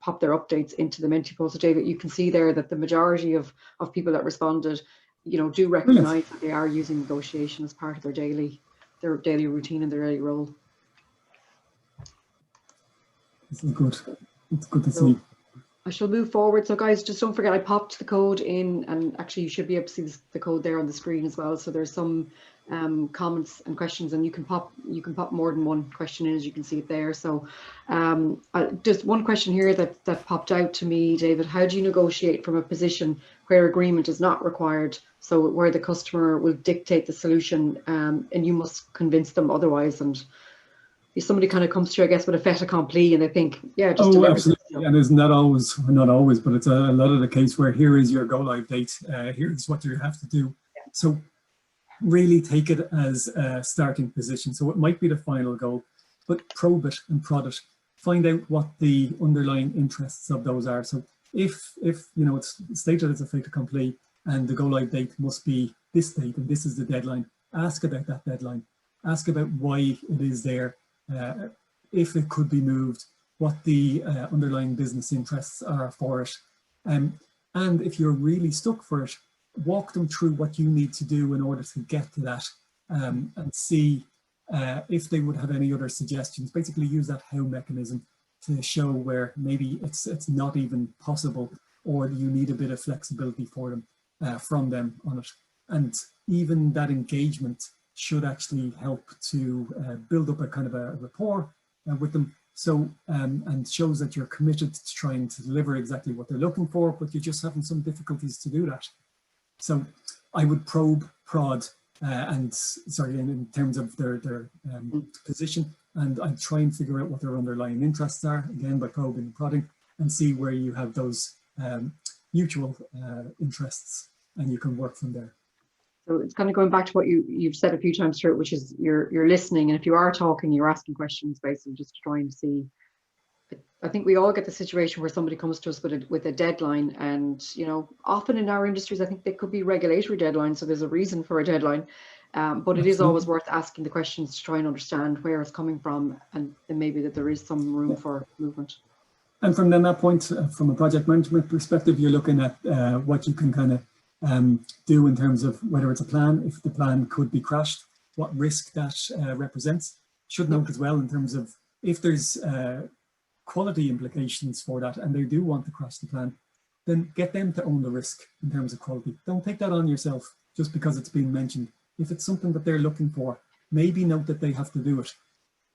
pop their updates into the Menti poll. So David, you can see there that the majority of people that responded, do recognize that they are using negotiation as part of their daily routine and their daily role. This is good. It's good to see. I shall move forward. So guys, just don't forget, I popped the code in, and actually you should be able to see the code there on the screen as well. So there's some comments and questions, and you can pop more than one question in, as you can see it there. So just one question here that popped out to me, David. How do you negotiate from a position where agreement is not required? So where the customer will dictate the solution, and you must convince them otherwise. And if somebody kind of comes to you, I guess, with a fait accompli, and they think, yeah, just deliver. Absolutely. And it's not always, but it's a lot of the case where here is your go live date. Here's what you have to do. Yeah. So really take it as a starting position. So it might be the final goal, but probe it and prod it. Find out what the underlying interests of those are. So if it's stated as a fait accompli and the go live date must be this date and this is the deadline, ask about that deadline. Ask about why it is there. If it could be moved, what the underlying business interests are for it. And if you're really stuck for it, walk them through what you need to do in order to get to that, and see if they would have any other suggestions. Basically use that how mechanism to show where maybe it's not even possible, or you need a bit of flexibility for them, from them on it. And even that engagement should actually help to build up a kind of a rapport with them. So, and shows that you're committed to trying to deliver exactly what they're looking for, but you're just having some difficulties to do that. So I would probe, prod, in terms of their position, and I'd try and figure out what their underlying interests are, again, by probing and prodding, and see where you have those mutual interests, and you can work from there. So it's kind of going back to what you've said a few times through, which is you're listening, and if you are talking, you're asking questions, basically just trying to see. I think we all get the situation where somebody comes to us with a deadline, and often in our industries, I think they could be regulatory deadlines, so there's a reason for a deadline. But it is always worth asking the questions to try and understand where it's coming from, and maybe that there is some room for movement. And from then that point, from a project management perspective, you're looking at what you can kind of do in terms of whether it's a plan, if the plan could be crashed, what risk that represents. Should note as well in terms of if there's quality implications for that and they do want to crash the plan, then get them to own the risk in terms of quality. Don't take that on yourself just because it's been mentioned. If it's something that they're looking for, maybe note that they have to do it.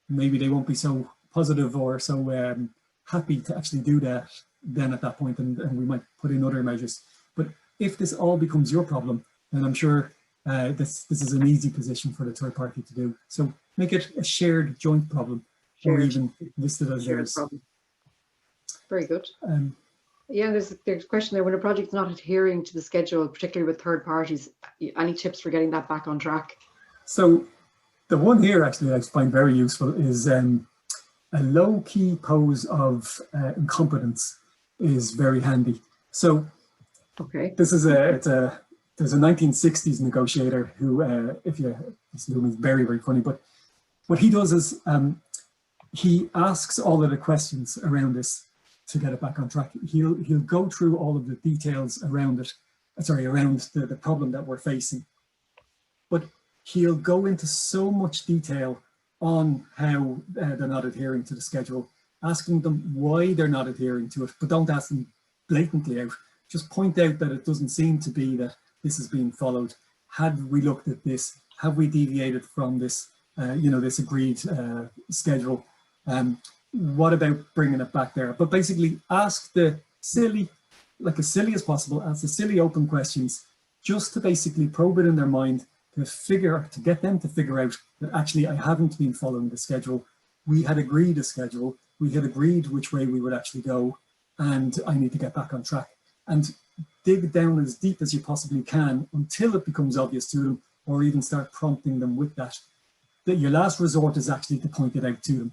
Maybe they won't be so positive or so happy to actually do that then at that point, and we might put in other measures. But if this all becomes your problem, then I'm sure this is an easy position for the third party to do. So make it a shared joint problem, or even listed as theirs. Very good. Yeah, there's a question there. When a project's not adhering to the schedule, particularly with third parties, any tips for getting that back on track? So the one here actually I find very useful is a low-key pose of incompetence is very handy. So this is there's a 1960s negotiator who, if you assume, is very, very funny, but what he does is he asks all of the questions around this, to get it back on track. He'll go through all of the details around it, around the problem that we're facing. But he'll go into so much detail on how they're not adhering to the schedule, asking them why they're not adhering to it, but don't ask them blatantly out. Just point out that it doesn't seem to be that this is being followed. Had we looked at this? Have we deviated from this, this agreed schedule? What about bringing it back there? But basically ask the silly, like as silly as possible, ask the silly open questions, just to basically probe it in their mind, to get them to figure out that actually I haven't been following the schedule. We had agreed a schedule, we had agreed which way we would actually go, and I need to get back on track. And dig down as deep as you possibly can until it becomes obvious to them, or even start prompting them with that. That your last resort is actually to point it out to them.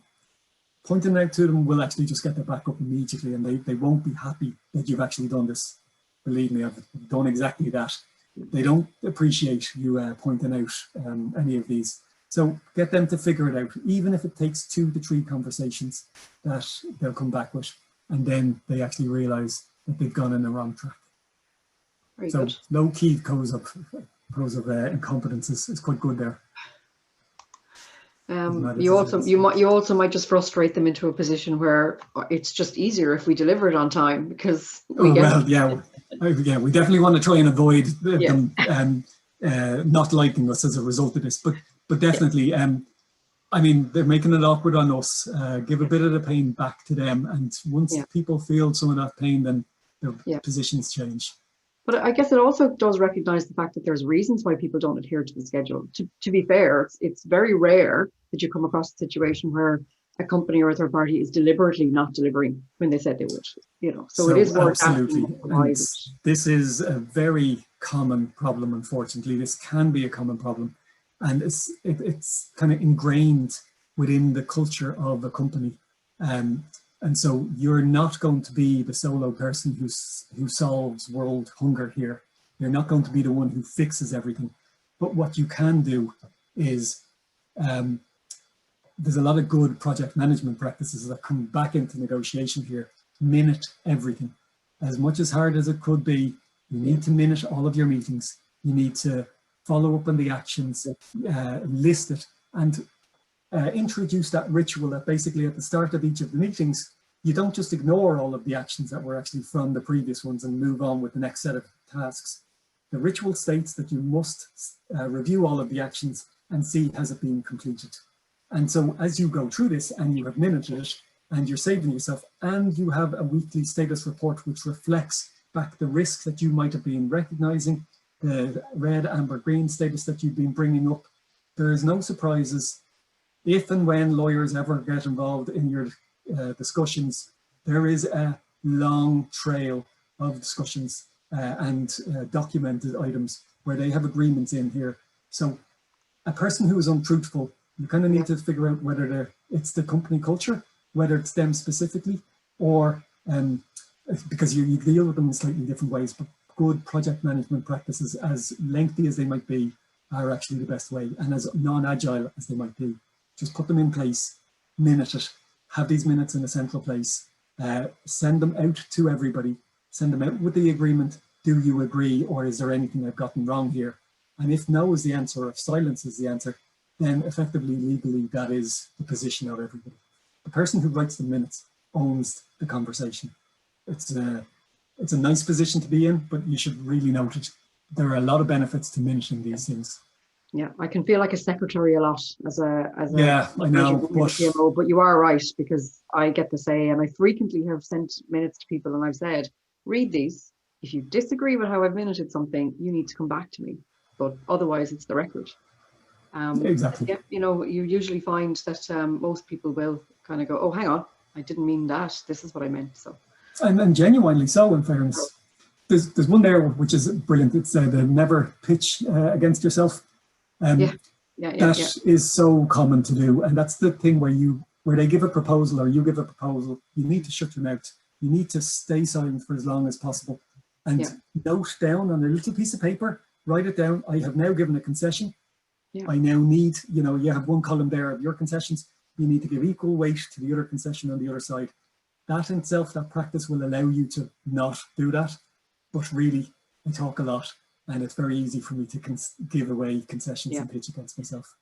Pointing it out to them will actually just get their back up immediately, and they won't be happy that you've actually done this. Believe me, I've done exactly that. They don't appreciate you pointing out any of these. So get them to figure it out, even if it takes 2 to 3 conversations that they'll come back with, and then they actually realize that they've gone in the wrong track. Very so good. low key pros of incompetence is quite good there. You also might just frustrate them into a position where it's just easier if we deliver it on time, because we we definitely want to try and avoid them not liking us as a result of this, but definitely I mean, they're making it awkward on us. Give a bit of the pain back to them, and once people feel some of that pain, then their positions change. But I guess it also does recognize the fact that there's reasons why people don't adhere to the schedule. To be fair, it's very rare that you come across a situation where a company or a third party is deliberately not delivering when they said they would, So it is worth absolutely. This is a very common problem, unfortunately. This can be a common problem. And it's kind of ingrained within the culture of a company. And so you're not going to be the solo person who solves world hunger here. You're not going to be the one who fixes everything. But what you can do is, there's a lot of good project management practices that come back into negotiation here. Minute everything. As much as hard as it could be, you need to minute all of your meetings. You need to follow up on the actions, list it, and introduce that ritual that basically at the start of each of the meetings, you don't just ignore all of the actions that were actually from the previous ones and move on with the next set of tasks. The ritual states that you must review all of the actions and see has it been completed. And so as you go through this and you have minuted it and you're saving yourself, and you have a weekly status report which reflects back the risks that you might have been recognizing, the red, amber, green status that you've been bringing up, there is no surprises. If and when lawyers ever get involved in your discussions, there is a long trail of discussions and documented items where they have agreements in here. So a person who is untruthful, you kind of need to figure out whether it's the company culture, whether it's them specifically, or because you deal with them in slightly different ways, but good project management practices, as lengthy as they might be, are actually the best way, and as non-agile as they might be. Just put them in place, minute it, have these minutes in a central place, send them out to everybody, send them out with the agreement. Do you agree, or is there anything I've gotten wrong here? And if no is the answer, or if silence is the answer, then effectively legally that is the position of everybody. The person who writes the minutes owns the conversation. It's a nice position to be in, but you should really note it. There are a lot of benefits to minuting these things. Yeah, I can feel like a secretary a lot as a I know, PMO, but you are right, because I get to say, and I frequently have sent minutes to people and I've said, read these. If you disagree with how I've minuted something, you need to come back to me. But otherwise, it's the record. Exactly. Yeah, you usually find that most people will kind of go, oh, hang on, I didn't mean that. This is what I meant. So. And genuinely so, in fairness. There's one there which is brilliant. It's the never pitch against yourself. That is so common to do, and that's the thing where they give a proposal or you give a proposal. You need to shut your mouth. You need to stay silent for as long as possible, and note down on a little piece of paper. Write it down. I have now given a concession. I now need, you have one column there of your concessions. You need to give equal weight to the other concession on the other side. that in itself, that practice will allow you to not do that. But really, I talk a lot, and it's very easy for me to give away concessions and pitch against myself.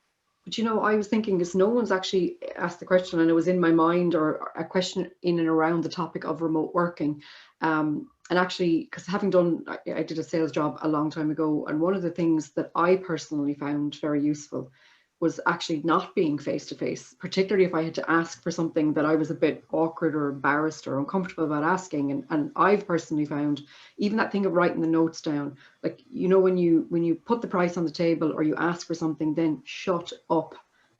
But you know, I was thinking this, no one's actually asked the question, and it was in my mind, or a question in and around the topic of remote working. And actually, because having done, I did a sales job a long time ago, and one of the things that I personally found very useful was actually not being face-to-face, particularly if I had to ask for something that I was a bit awkward or embarrassed or uncomfortable about asking. And I've personally found even that thing of writing the notes down, like, you know, when you put the price on the table or you ask for something, then shut up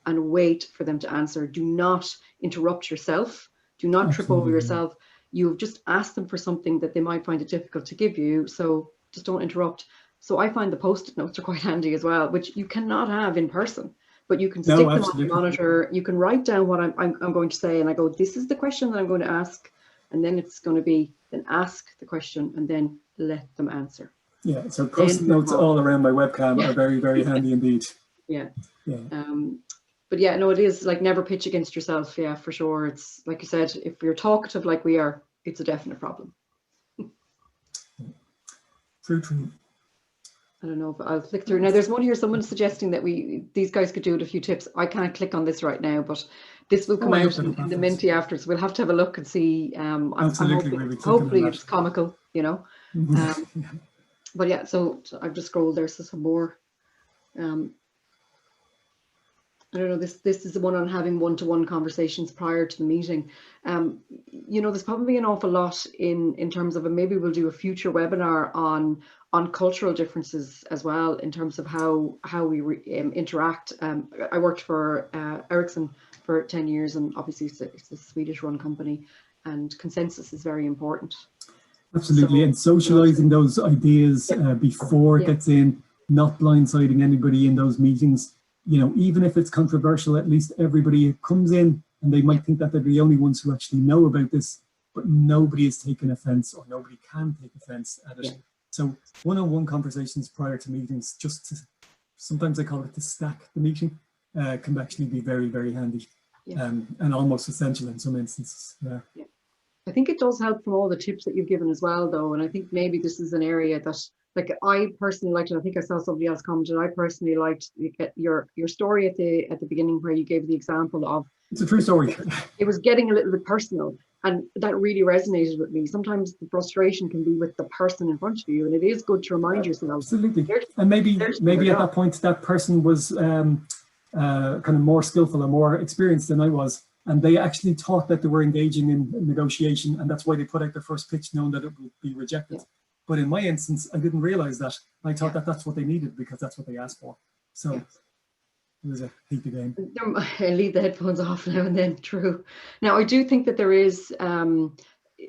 and wait for them to answer. Do not interrupt yourself. Do not trip over yourself. You've just asked them for something that they might find it difficult to give you. So just don't interrupt. So I find the post-it notes are quite handy as well, which you cannot have in person. But you can stick them on the monitor. You can write down what I'm going to say, and I go, this is the question that I'm going to ask, and then it's going to be, then ask the question and then let them answer. Yeah, so post-it notes all around my webcam are very, very handy indeed. Yeah. But yeah, no, it is like never pitch against yourself. Yeah, for sure. It's like you said, if you're talkative like we are, it's a definite problem. True. I don't know, but I'll click through. Now there's one here, someone's suggesting that these guys could do it a few tips. I can't click on this right now, but this will come out in the Menti afterwards. We'll have to have a look and see. Hopefully it's comical, you know. But yeah, so I've just scrolled there, so some more. I don't know, this is the one on having one-to-one conversations prior to the meeting. You know, there's probably an awful lot in terms of, and maybe we'll do a future webinar on cultural differences as well, in terms of how we interact. I worked for Ericsson for 10 years, and obviously it's a Swedish-run company, and consensus is very important. Absolutely, so, and socializing those ideas before it gets in, not blindsiding anybody in those meetings. You know, even if it's controversial, at least everybody comes in and they might think that they're the only ones who actually know about this, but nobody is taking offense, or nobody can take offense at it. Yeah. So one-on-one conversations prior to meetings, just to, sometimes I call it to stack the meeting, can actually be very, very handy, and almost essential in some instances. Yeah. I think it does help from all the tips that you've given as well, though, and I think maybe this is an area that, like, I personally liked, and I think I saw somebody else commented, I personally liked your story at the beginning, where you gave the example of, it's a true story. It was getting a little bit personal, and that really resonated with me. Sometimes the frustration can be with the person in front of you, and it is good to remind yourself. Absolutely. And maybe at that point that person was kind of more skillful or more experienced than I was, and they actually thought that they were engaging in negotiation, and that's why they put out their first pitch knowing that it would be rejected. Yeah. But in my instance, I didn't realize that. I thought that that's what they needed because that's what they asked for. So it was a heapy game. I leave the headphones off now and then, true. Now, I do think that there is,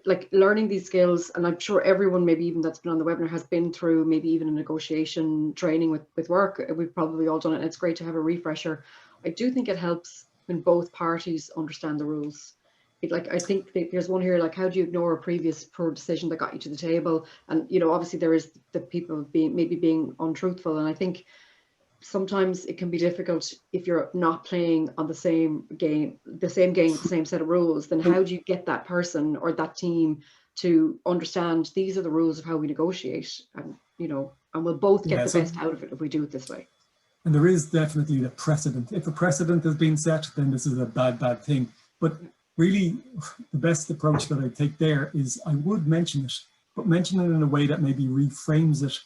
like, learning these skills, and I'm sure everyone, maybe even that's been on the webinar, has been through maybe even a negotiation training with work. We've probably all done it, and it's great to have a refresher. I do think it helps when both parties understand the rules. I think there's one here, like, how do you ignore a previous poor decision that got you to the table? And, you know, obviously there is the people being untruthful. And I think sometimes it can be difficult if you're not playing on the same game, the same set of rules. Then how do you get that person or that team to understand these are the rules of how we negotiate? And, you know, and we'll both get the best out of it if we do it this way. And there is definitely the precedent. If a precedent has been set, then this is a bad thing. But really, the best approach that I take there is I would mention it, but mention it in a way that maybe reframes it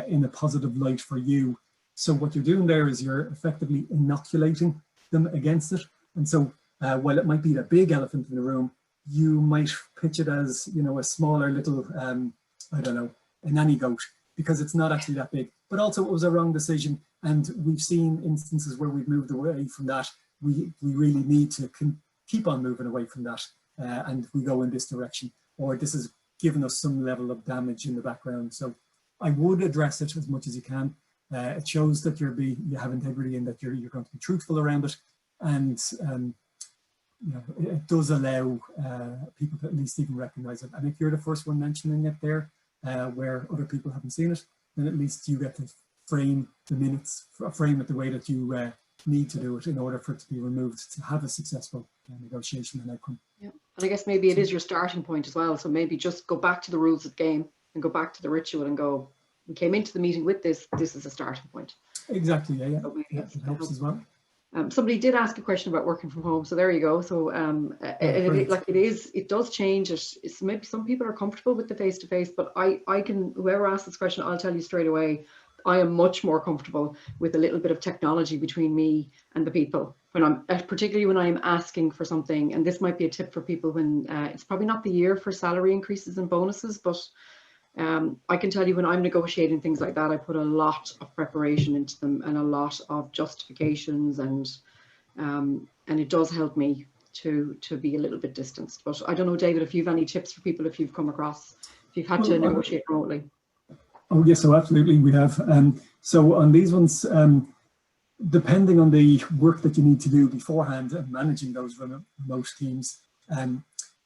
in a positive light for you. So what you're doing there is you're effectively inoculating them against it. And so while it might be the big elephant in the room, you might pitch it as, you know, a smaller little, I don't know, a nanny goat, because it's not actually that big. But also it was a wrong decision. And we've seen instances where we've moved away from that. We really need to keep on moving away from that, and we go in this direction, or this has given us some level of damage in the background. So I would address it as much as you can. It shows that you have integrity and that you're going to be truthful around it, and you know, it does allow people to at least even recognize it. And if you're the first one mentioning it there, where other people haven't seen it, then at least you get to frame the minutes, frame it the way that you need to do it in order for it to be removed to have a successful negotiation and outcome. Yeah, And I guess maybe it is your starting point as well. So maybe just go back to the rules of the game and go back to the ritual and go, we came into the meeting with this is a starting point. Exactly, yeah. So It helps as well. Somebody did ask a question about working from home, so there you go. So it does change. It's maybe some people are comfortable with the face-to-face, but I can, whoever asked this question, I'll tell you straight away, I am much more comfortable with a little bit of technology between me and the people when I'm, particularly when I'm asking for something. And this might be a tip for people when it's probably not the year for salary increases and bonuses, but I can tell you when I'm negotiating things like that, I put a lot of preparation into them and a lot of justifications, and it does help me to be a little bit distanced. But I don't know, David, if you've any tips for people if you've come across, if you've had to negotiate remotely. Oh yes, so absolutely we have. So on these ones, depending on the work that you need to do beforehand and managing those remote teams,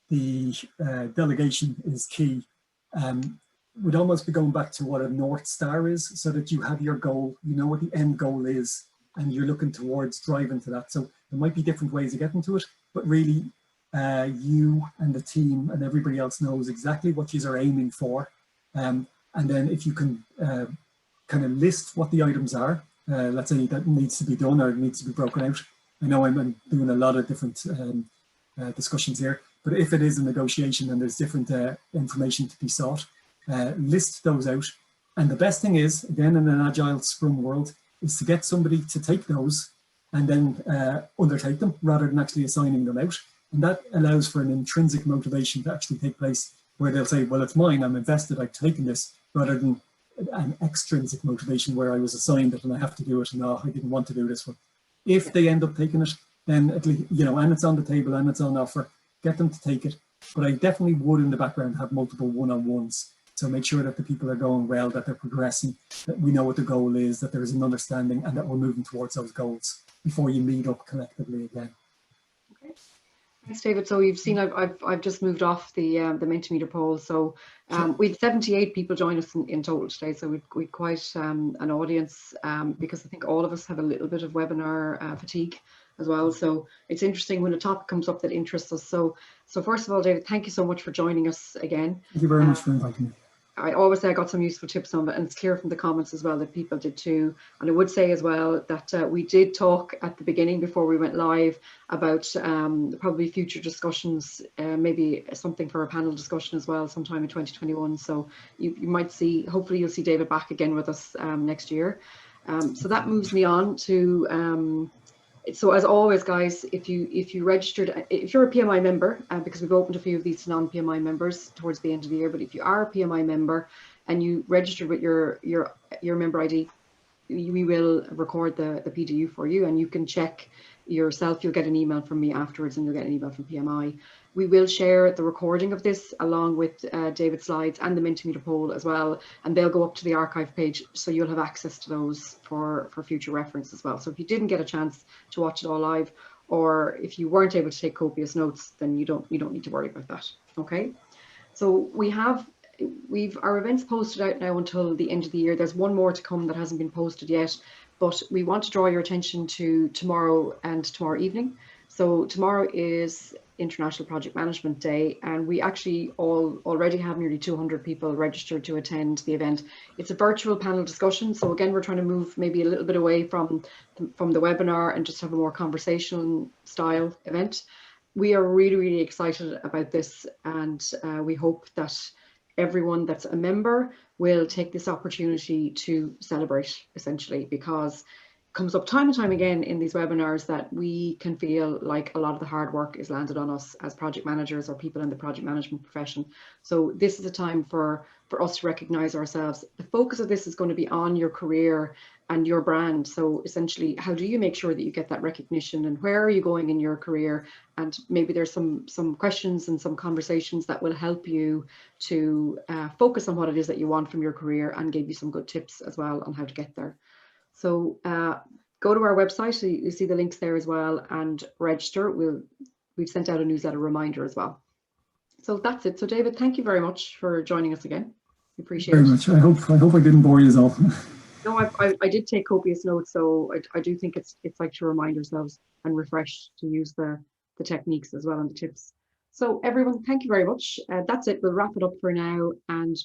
the delegation is key. We'd almost be going back to what a North Star is, so that you have your goal, you know what the end goal is, and you're looking towards driving to that. So there might be different ways of getting to it, but really you and the team and everybody else knows exactly what you are aiming for. And then if you can kind of list what the items are, let's say that needs to be done or needs to be broken out. I know I'm doing a lot of different discussions here, but if it is a negotiation and there's different information to be sought, list those out. And the best thing is, again, in an agile Scrum world, is to get somebody to take those and then undertake them rather than actually assigning them out. And that allows for an intrinsic motivation to actually take place, where they'll say, well, it's mine, I'm invested, I've taken this, rather than an extrinsic motivation where I was assigned it and I have to do it, and I didn't want to do this one. If they end up taking it, then at least, you know, and it's on the table and it's on offer, get them to take it. But I definitely would in the background have multiple one-on-ones. So make sure that the people are going well, that they're progressing, that we know what the goal is, that there is an understanding, and that we're moving towards those goals before you meet up collectively again. Okay. Thanks, David. So you've seen I've just moved off the Mentimeter poll. So we had 78 people join us in total today. So we'd quite an audience because I think all of us have a little bit of webinar fatigue as well. So it's interesting when a topic comes up that interests us. So first of all, David, thank you so much for joining us again. Thank you very much for inviting me. I always say I got some useful tips on it, and it's clear from the comments as well that people did too. And I would say as well that we did talk at the beginning before we went live about probably future discussions, maybe something for a panel discussion as well sometime in 2021. So you might see, hopefully you'll see David back again with us next year. So that moves me on to so as always, guys, if you registered, if you're a PMI member, because we've opened a few of these to non-PMI members towards the end of the year, but if you are a PMI member and you registered with your member ID, we will record the PDU for you, and you can check yourself. You'll get an email from me afterwards, and you'll get an email from PMI. We will share the recording of this along with David's slides and the Mentimeter poll as well, and they'll go up to the archive page, so you'll have access to those for future reference as well. So if you didn't get a chance to watch it all live, or if you weren't able to take copious notes, then you don't need to worry about that. Okay, so we've our events posted out now until the end of the year. There's one more to come that hasn't been posted yet, but we want to draw your attention to tomorrow and tomorrow evening. So tomorrow is International Project Management Day, and we actually already have nearly 200 people registered to attend the event. It's a virtual panel discussion, so again we're trying to move maybe a little bit away from the webinar and just have a more conversational style event. We are really excited about this, and we hope that everyone that's a member will take this opportunity to celebrate, essentially, because it comes up time and time again in these webinars that we can feel like a lot of the hard work is landed on us as project managers or people in the project management profession. So this is a time for us to recognize ourselves. The focus of this is going to be on your career and your brand. So essentially, how do you make sure that you get that recognition, and where are you going in your career? And maybe there's some questions and some conversations that will help you to focus on what it is that you want from your career, and give you some good tips as well on how to get there. So go to our website, so you see the links there as well, and register. We've sent out a newsletter reminder as well. So that's it. So David, thank you very much for joining us again. We appreciate it. Very much. I hope I didn't bore you all. No, I did take copious notes, so I do think it's like to remind ourselves and refresh to use the techniques as well and the tips. So everyone, thank you very much. That's it. We'll wrap it up for now and